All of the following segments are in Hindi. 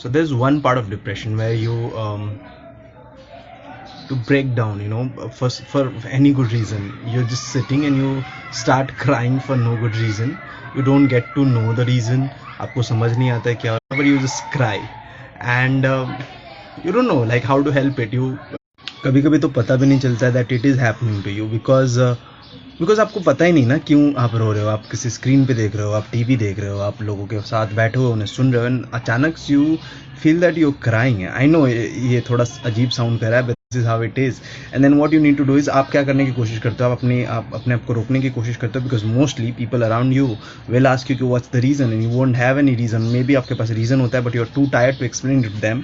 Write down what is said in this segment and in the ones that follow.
So there's one part of depression where you to break down, for any good reason. You're just sitting and you start crying for no good reason. You don't get to know the reason. आपको समझ नहीं आता है क्या, but you just cry. And you don't know like how to help it. You कभी कभी तो पता भी नहीं चलता है that it is happening to you, because आपको पता ही नहीं ना क्यों आप रो रहे हो. आप किसी स्क्रीन पे देख रहे हो, आप टीवी देख रहे हो, आप लोगों के साथ बैठे हुए उन्हें सुन रहे हो, एंड अचानक you feel that you crying. I know ये थोड़ा अजीब साउंड कर रहा है, but this is how it is. And then what you need to do is, आप क्या करने की कोशिश करते हो, आप अपने आप को रोकने की कोशिश करते हो, because mostly people around you will ask you कि what's the reason, and you won't have any reason. Maybe आपके पास रीजन होता है, but you are too tired to explain it to them.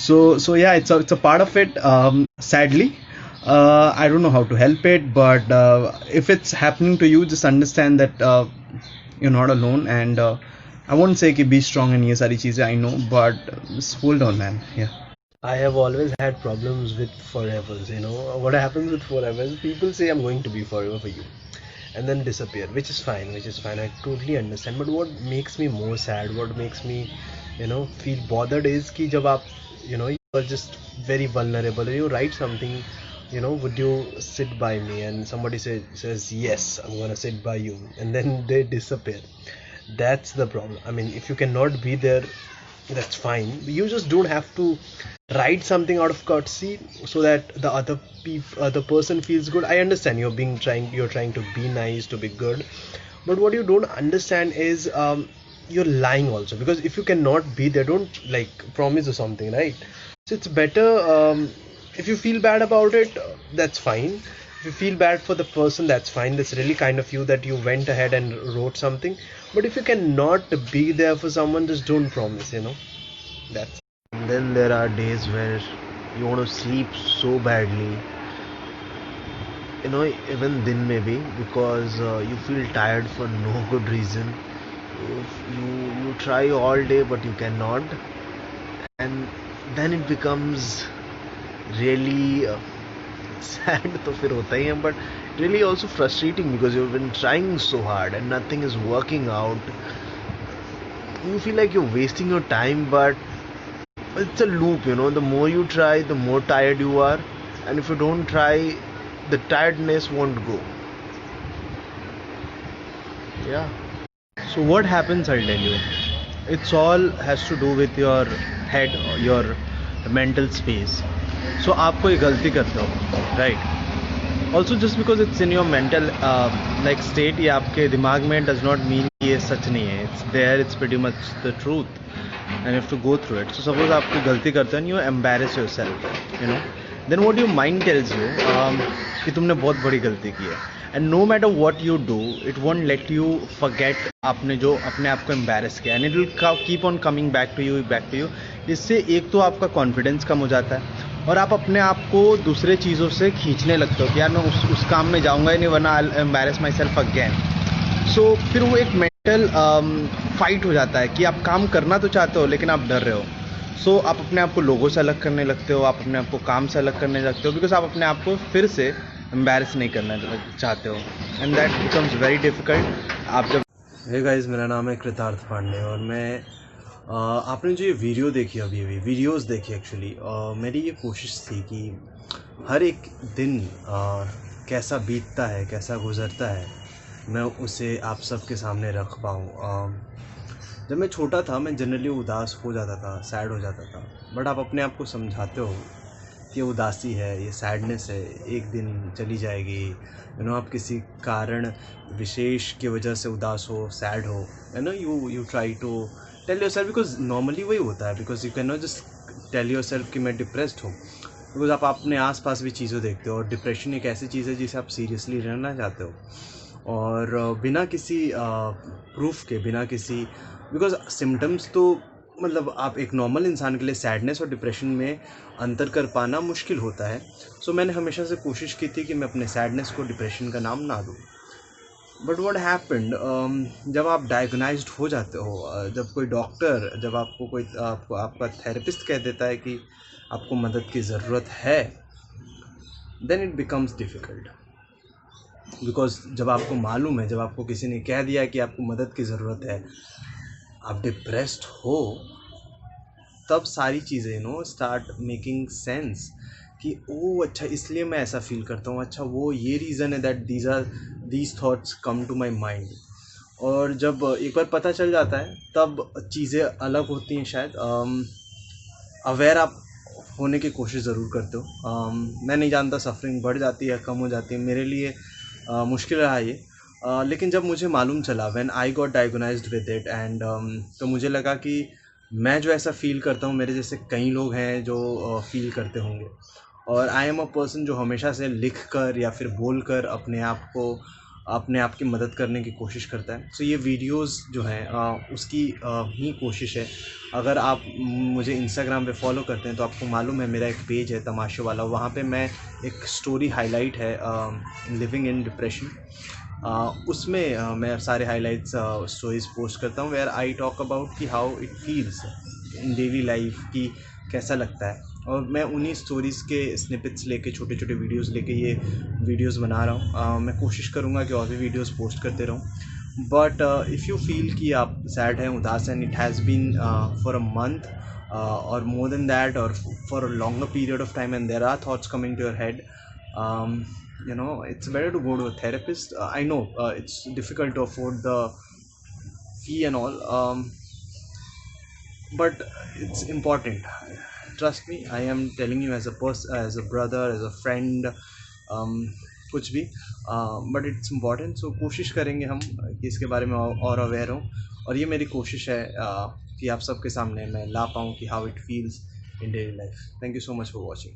So yeah, it's a part of it. Sadly, I don't know how to help it, but if it's happening to you, just understand that you're not alone. And I won't say कि be strong and ये सारी चीज़ें, I know, but just hold on, man. Yeah. I have always had problems with forevers. What happens with forevers, people say I'm going to be forever for you, and then disappear, which is fine. I totally understand. But what makes me more sad, what makes me feel bothered is कि जब आप you are just very vulnerable and you write something, would you sit by me, and somebody says yes, I'm gonna sit by you, and then they disappear. That's the problem. I mean, if you cannot be there, that's fine. You just don't have to write something out of courtesy so that the other person feels good. I understand you're trying to be nice, to be good, but what you don't understand is you're lying also, because if you cannot be there, don't like promise or something, right? So it's better, if you feel bad about it, that's fine. If you feel bad for the person, that's fine. That's really kind of you that you went ahead and wrote something. But if you cannot be there for someone, just don't promise. That's. And then there are days where you want to sleep so badly, even दिन में भी, because you feel tired for no good reason. You try all day, but you cannot, and then it becomes really sad. तो फिर होता ही है, but really also frustrating, because you've been trying so hard and nothing is working out. You feel like you're wasting your time, but it's a loop. The more you try, the more tired you are, and if you don't try, the tiredness won't go. Yeah. So what happens, I'll tell you. It's all has to do with your head, your mental space. So आप कोई गलती करते हो, right? Also, just because it's in your mental like state, ये आपके दिमाग में, does not mean ये सच नहीं है. It's there, it's pretty much the truth, and you have to go through it. So suppose आप कोई गलती करते हो and you embarrass yourself, then what your mind tells you कि तुमने बहुत बड़ी गलती की है. And no matter what you do, it won't let you forget आपने जो अपने आप को embarrass किया, and it will keep on coming back to you. इससे एक तो आपका confidence कम हो जाता है, और आप अपने आप को दूसरे चीज़ों से खींचने लगते हो कि यार मैं उस काम में जाऊंगा ही नहीं, वरना आई एम्बैरेस माई सेल्फ अगेन. सो फिर वो एक मेंटल फाइट हो जाता है कि आप काम करना तो चाहते हो, लेकिन आप डर रहे हो. सो आप अपने आप को लोगों से अलग करने लगते हो, आप अपने आप को काम से अलग करने लगते हो, बिकॉज आप अपने आप को फिर से एम्बैरेस नहीं करना चाहते हो, and that becomes very difficult. आप जब हे गाइस, मेरा नाम है कृतार्थ पांडे, और मैं आपने जो ये वीडियो देखी, अभी वीडियोस देखी एक्चुअली, मेरी ये कोशिश थी कि हर एक दिन कैसा बीतता है, कैसा गुज़रता है, मैं उसे आप सबके सामने रख पाऊँ. जब मैं छोटा था, मैं जनरली उदास हो जाता था, सैड हो जाता था, बट आप अपने आप को समझाते हो कि उदासी है, ये सैडनेस है, एक दिन चली जाएगी. आप किसी कारण विशेष की वजह से उदास हो, सैड हो, you try to tell yourself, because normally वही होता है, because you can not just tell yourself कि मैं डिप्रेस्ड हूँ, बिकॉज आप अपने आसपास भी चीज़ें देखते हो, और डिप्रेशन एक ऐसी चीज़ है जिसे आप सीरियसली रहना चाहते हो, और बिना किसी प्रूफ के, बिना किसी, बिकॉज सिम्टम्स तो मतलब आप एक नॉर्मल इंसान के लिए सैडनेस और डिप्रेशन में अंतर कर पाना मुश्किल होता है. सो मैंने हमेशा से कोशिश की थी कि मैं अपने सैडनेस को डिप्रेशन का नाम ना दूँ. बट व्हाट हैपेंड, जब आप डायग्नाइज्ड हो जाते हो, जब कोई डॉक्टर, जब आपका थेरेपिस्ट कह देता है कि आपको मदद की ज़रूरत है, then it becomes difficult. Because जब आपको मालूम है, जब आपको किसी ने कह दिया कि आपको मदद की ज़रूरत है, आप डिप्रेस्ड हो, तब सारी चीज़ें स्टार्ट मेकिंग सेंस कि ओह अच्छा इसलिए मैं ऐसा फील करता हूँ, अच्छा वो ये रीज़न है that these thoughts come to my mind. और जब एक बार पता चल जाता है तब चीज़ें अलग होती हैं शायद। अवेयर आप होने की कोशिश ज़रूर करते हो। मैं नहीं जानता सफरिंग बढ़ जाती है कम हो जाती है, मेरे लिए मुश्किल रहा ये। लेकिन जब मुझे मालूम चला when I got diagnosed with it and तो मुझे लगा कि मैं जो ऐसा फ़ील करता हूँ मेरे जैसे कई लोग हैं जो फ़ील करते होंगे। और आई एम अ पर्सन जो हमेशा से लिख कर या फिर बोल कर अपने आप की मदद करने की कोशिश करता है। सो ये वीडियोस जो हैं उसकी ही कोशिश है। अगर आप मुझे इंस्टाग्राम पे फॉलो करते हैं तो आपको मालूम है मेरा एक पेज है तमाशे वाला, वहाँ पे मैं एक स्टोरी हाईलाइट है लिविंग इन डिप्रेशन। उसमें मैं सारे हाइलाइट्स स्टोरीज पोस्ट करता हूँ वेयर आई टॉक अबाउट कि how it feels in daily life कि कैसा लगता है। और मैं उन्हीं स्टोरीज़ के स्निपेट्स लेके छोटे छोटे वीडियोस लेके ये वीडियोस बना रहा हूँ। मैं कोशिश करूँगा कि और भी वीडियोस पोस्ट करते रहूँ। बट इफ़ यू फील कि आप सैड हैं, उदास हैं, it has been for a month or more than that or for a longer period of time and there are thoughts coming to your head, it's better to go to a therapist. I know it's difficult to afford the fee and all, but it's important. Trust me, I am telling you as a person, as a brother, as a friend, कुछ भी, बट इट्स इम्पॉर्टेंट। सो कोशिश करेंगे हम कि इसके बारे में और अवेयर हों। और ये मेरी कोशिश है कि आप सबके सामने मैं ला पाऊँ कि how it feels in daily life. Thank you so much for watching.